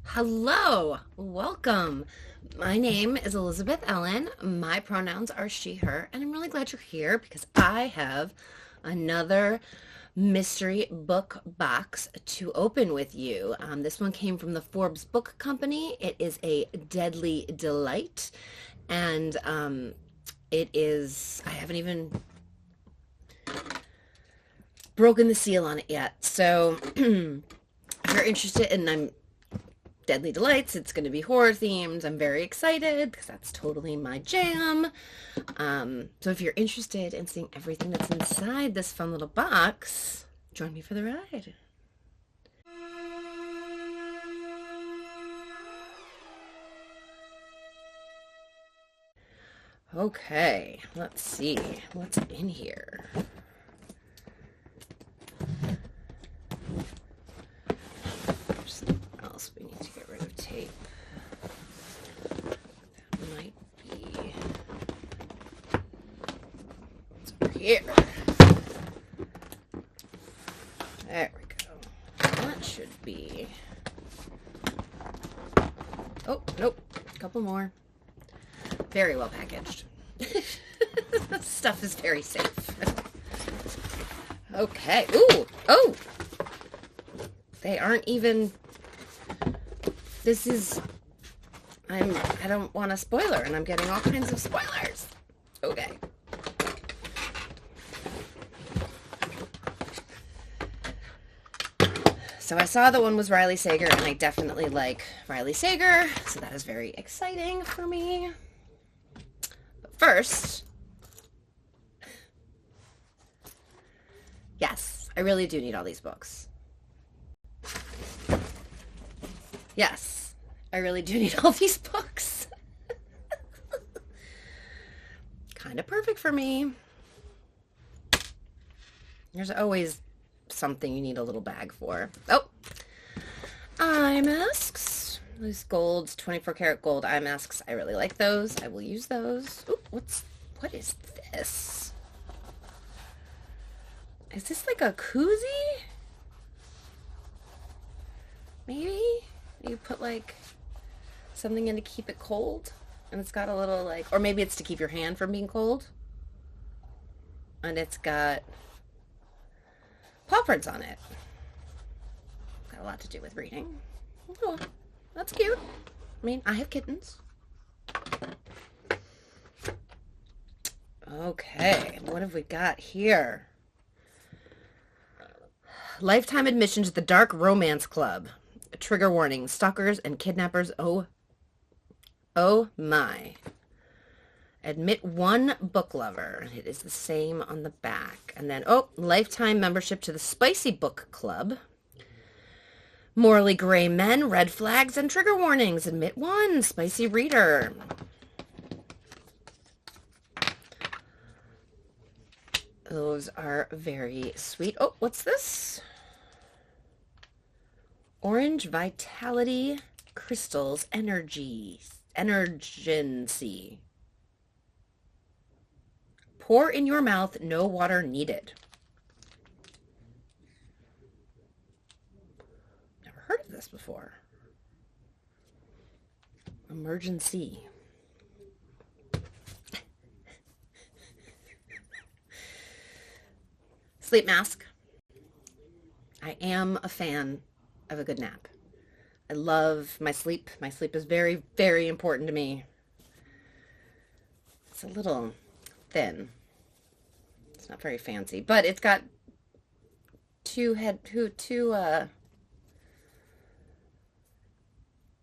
Hello, welcome. My name is Elizabeth Ellen. My pronouns are she, her, and I'm really glad you're here because I have another mystery book box to open with you. This one came from the Forbes Book Company. It is a Deadly Delight, and it is, I haven't even broken the seal on it yet. So if you're interested, and I'm Deadly Delights. It's going to be horror themed. I'm very excited because that's totally my jam. So if you're interested in seeing everything that's inside this fun little box, join me for the ride. Okay, let's see what's in here. Something else we need to get rid of tape. That might be what's over here. There we go. That should be. Oh, nope. A couple more. Very well packaged. Stuff is very safe. Okay. Ooh. Oh. They aren't even. This is. I don't want a spoiler, and I'm getting all kinds of spoilers. Okay. So I saw the one was Riley Sager, and I definitely like Riley Sager, so that is very exciting for me. But first, yes, I really do need all these books. Yes, I really do need all these books. Kind of perfect for me. There's always something you need a little bag for. Oh, eye masks. These golds, 24 karat gold eye masks. I really like those. I will use those. Ooh, what is this? Is this like a koozie? Maybe you put like something in to keep it cold, and it's got a little like, or maybe it's to keep your hand from being cold, and it's got paw prints on it. Got a lot to do with reading. Oh, that's cute. I mean, I have kittens. Okay, what have we got here? Lifetime admission to the Dark Romance Club. Trigger warning, stalkers and kidnappers. Oh my. Admit one book lover. It is the same on the back. And then, lifetime membership to the Spicy Book Club. Morally gray men, red flags, and trigger warnings. Admit one. Spicy reader. Those are very sweet. Oh, what's this? Orange Vitality Crystals Energency. Pour in your mouth, no water needed. Never heard of this before. Emergency. Sleep mask. I am a fan of a good nap. I love my sleep. My sleep is very, very important to me. It's a little thin. It's not very fancy, but it's got two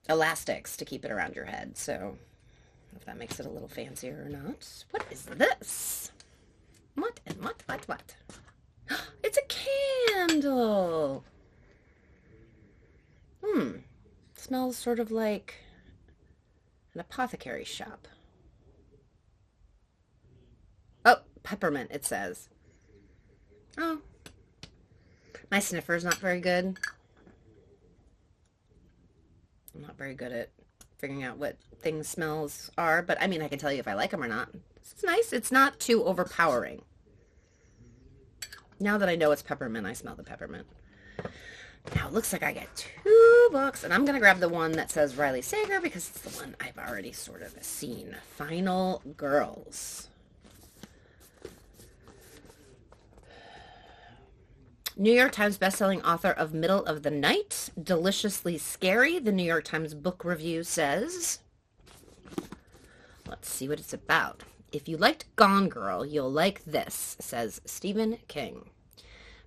elastics to keep it around your head. So I don't know if that makes it a little fancier or not. What is this? What? It's a candle. Smells sort of like an apothecary shop. Oh, peppermint, it says. Oh. My sniffer's not very good. I'm not very good at figuring out what things smells are, but I mean, I can tell you if I like them or not. It's nice. It's not too overpowering. Now that I know it's peppermint, I smell the peppermint. Now it looks like I get 2 books, and I'm going to grab the one that says Riley Sager because it's the one I've already sort of seen. Final Girls. New York Times bestselling author of Middle of the Night, Deliciously Scary, the New York Times Book Review says. Let's see what it's about. If you liked Gone Girl, you'll like this, says Stephen King.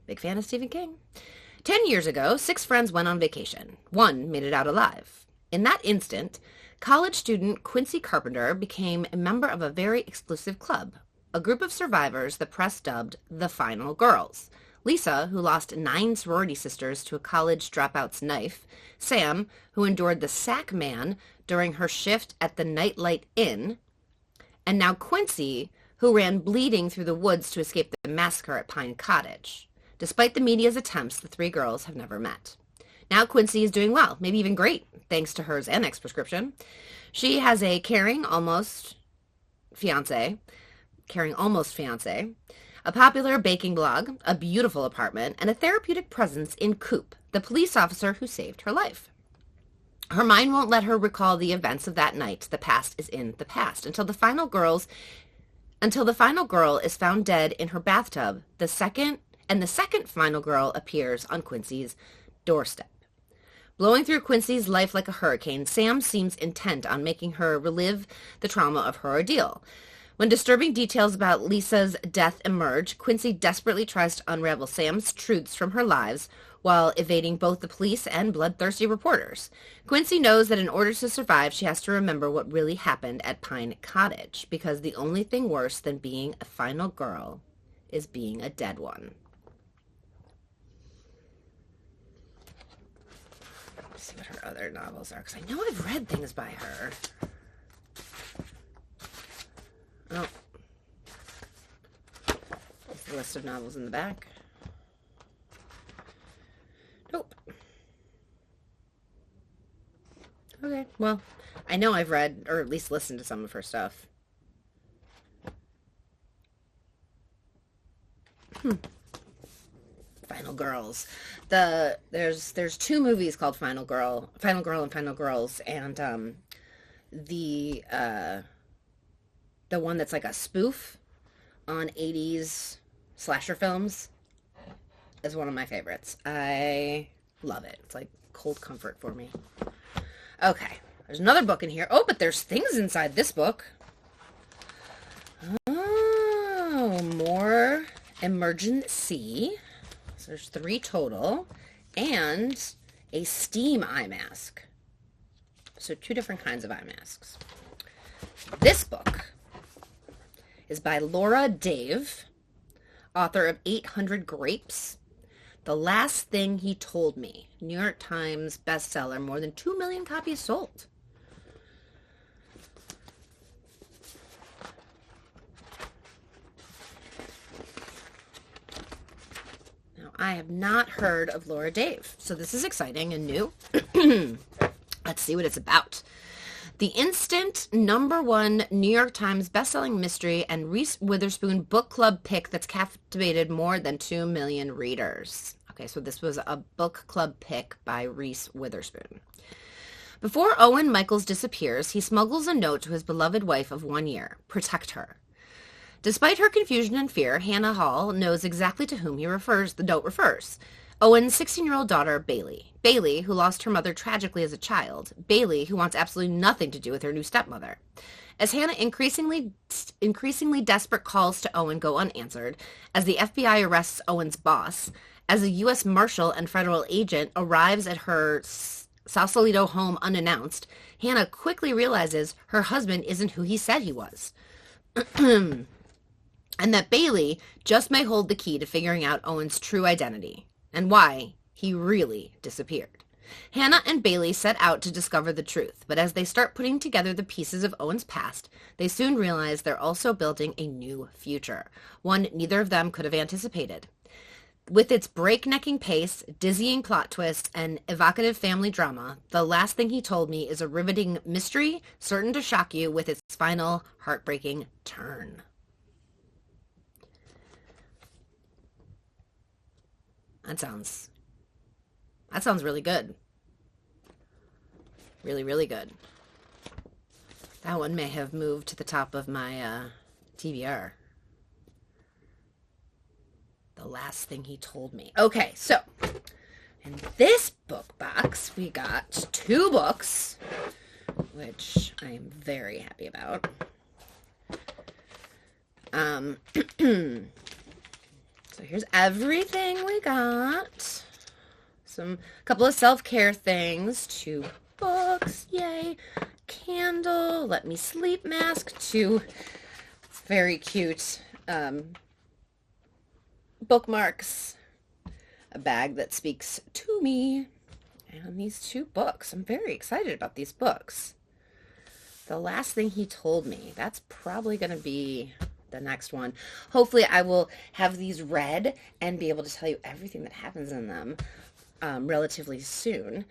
Big fan of Stephen King. 10 years ago, 6 friends went on vacation. 1 made it out alive. In that instant, college student Quincy Carpenter became a member of a very exclusive club, a group of survivors the press dubbed the Final Girls. Lisa, who lost 9 sorority sisters to a college dropout's knife. Sam, who endured the sack man during her shift at the Nightlight Inn. And now Quincy, who ran bleeding through the woods to escape the massacre at Pine Cottage. Despite the media's attempts, the 3 girls have never met. Now Quincy is doing well, maybe even great, thanks to her Xanax prescription. She has a caring almost fiance, a popular baking blog, a beautiful apartment, and a therapeutic presence in Coop, the police officer who saved her life. Her mind won't let her recall the events of that night. The past is in the past. Until the final girl is found dead in her bathtub, the second final girl appears on Quincy's doorstep. Blowing through Quincy's life like a hurricane, Sam seems intent on making her relive the trauma of her ordeal. When disturbing details about Lisa's death emerge, Quincy desperately tries to unravel Sam's truths from her lives while evading both the police and bloodthirsty reporters. Quincy knows that in order to survive, she has to remember what really happened at Pine Cottage, because the only thing worse than being a final girl is being a dead one. Let's see what her other novels are, because I know I've read things by her. Oh. There's the list of novels in the back. Nope. Okay, well, I know I've read, or at least listened to some of her stuff. Final Girls. There's 2 movies called Final Girl and Final Girls, and the one that's like a spoof on 80s slasher films is one of my favorites. I love it. It's like cold comfort for me. Okay, there's another book in here. Oh, but there's things inside this book. Oh, more Emergency. So there's 3 total. And a steam eye mask. So 2 different kinds of eye masks. This book is by Laura Dave, author of 800 Grapes. The Last Thing He Told Me. New York Times bestseller, more than 2 million copies sold. Now, I have not heard of Laura Dave, so this is exciting and new. Let's see what it's about. The instant #1 New York Times bestselling mystery and Reese Witherspoon book club pick that's captivated more than 2 million readers. Okay, so this was a book club pick by Reese Witherspoon. Before Owen Michaels disappears, he smuggles a note to his beloved wife of 1 year. Protect her. Despite her confusion and fear, Hannah Hall knows exactly to whom the note refers. Owen's 16-year-old daughter, Bailey. Bailey, who lost her mother tragically as a child. Bailey, who wants absolutely nothing to do with her new stepmother. As Hannah increasingly desperate calls to Owen go unanswered, as the FBI arrests Owen's boss, as a U.S. Marshal and federal agent arrives at her Sausalito home unannounced, Hannah quickly realizes her husband isn't who he said he was. And that Bailey just may hold the key to figuring out Owen's true identity and why he really disappeared. Hannah and Bailey set out to discover the truth, but as they start putting together the pieces of Owen's past, they soon realize they're also building a new future, one neither of them could have anticipated. With its breaknecking pace, dizzying plot twists, and evocative family drama, The Last Thing He Told Me is a riveting mystery, certain to shock you with its final heartbreaking turn. That sounds That sounds really good. Really, really good. That one may have moved to the top of my TBR. The last thing he told me. Okay, so in this book box, we got 2 books, which I'm very happy about. So here's everything we got. Couple of self-care things, 2 books, yay, candle, let me sleep mask, 2 very cute bookmarks, a bag that speaks to me, and these 2 books. I'm very excited about these books. The last thing he told me, that's probably going to be the next one. Hopefully I will have these read and be able to tell you everything that happens in them relatively soon.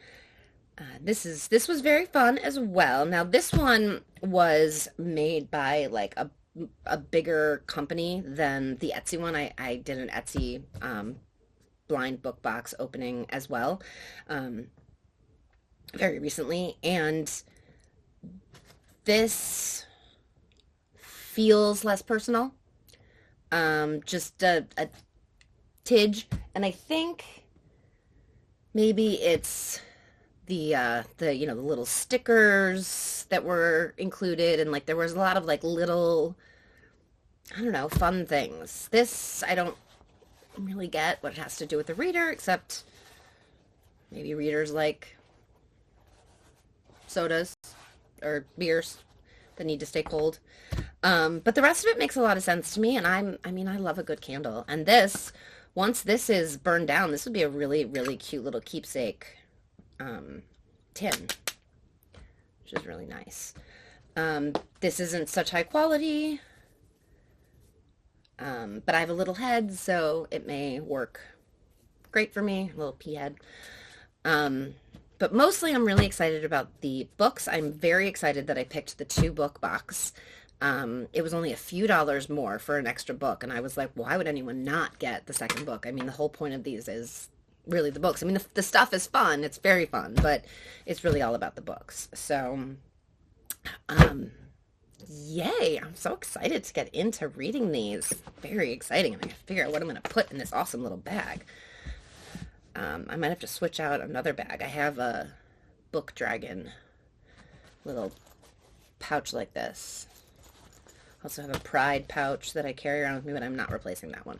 This was very fun as well. Now this one was made by like a bigger company than the Etsy one. I did an Etsy blind book box opening as well very recently, and this feels less personal, just a tidge, and I think maybe it's the the little stickers that were included, and like there was a lot of like little, I don't know, fun things. This, I don't really get what it has to do with the reader, except maybe readers like sodas or beers that need to stay cold. But the rest of it makes a lot of sense to me, and I mean, I love a good candle. And this, once this is burned down, this would be a really, really cute little keepsake tin, which is really nice. This isn't such high quality, but I have a little head, so it may work great for me, a little pea head. But mostly I'm really excited about the books. I'm very excited that I picked the 2 book box. It was only a few dollars more for an extra book, and I was like, why would anyone not get the second book? I mean, the whole point of these is really the books. I mean, the stuff is fun. It's very fun, but it's really all about the books. So, yay. I'm so excited to get into reading these. Very exciting. I'm going to figure out what I'm going to put in this awesome little bag. I might have to switch out another bag. I have a Book Dragon little pouch like this. Also have a Pride pouch that I carry around with me, but I'm not replacing that one.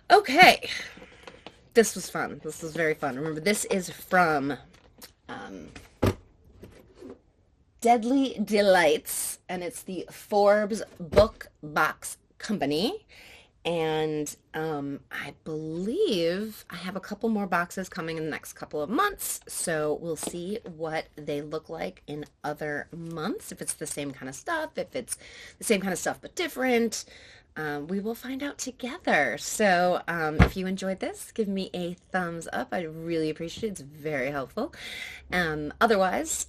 Okay. This was fun. This was very fun. Remember, this is from Deadly Delights, and it's the Forbes Book Box Company. And I believe I have a couple more boxes coming in the next couple of months, so we'll see what they look like in other months. If it's the same kind of stuff, if it's the same kind of stuff but different, we will find out together. So if you enjoyed this, give me a thumbs up. I really appreciate it. It's very helpful. Otherwise,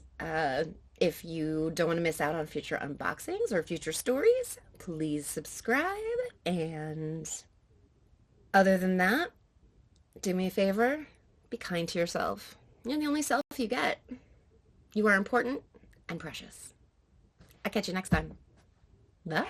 if you don't want to miss out on future unboxings or future stories, please subscribe. And other than that, do me a favor, be kind to yourself. You're the only self you get. You are important and precious. I'll catch you next time. Bye.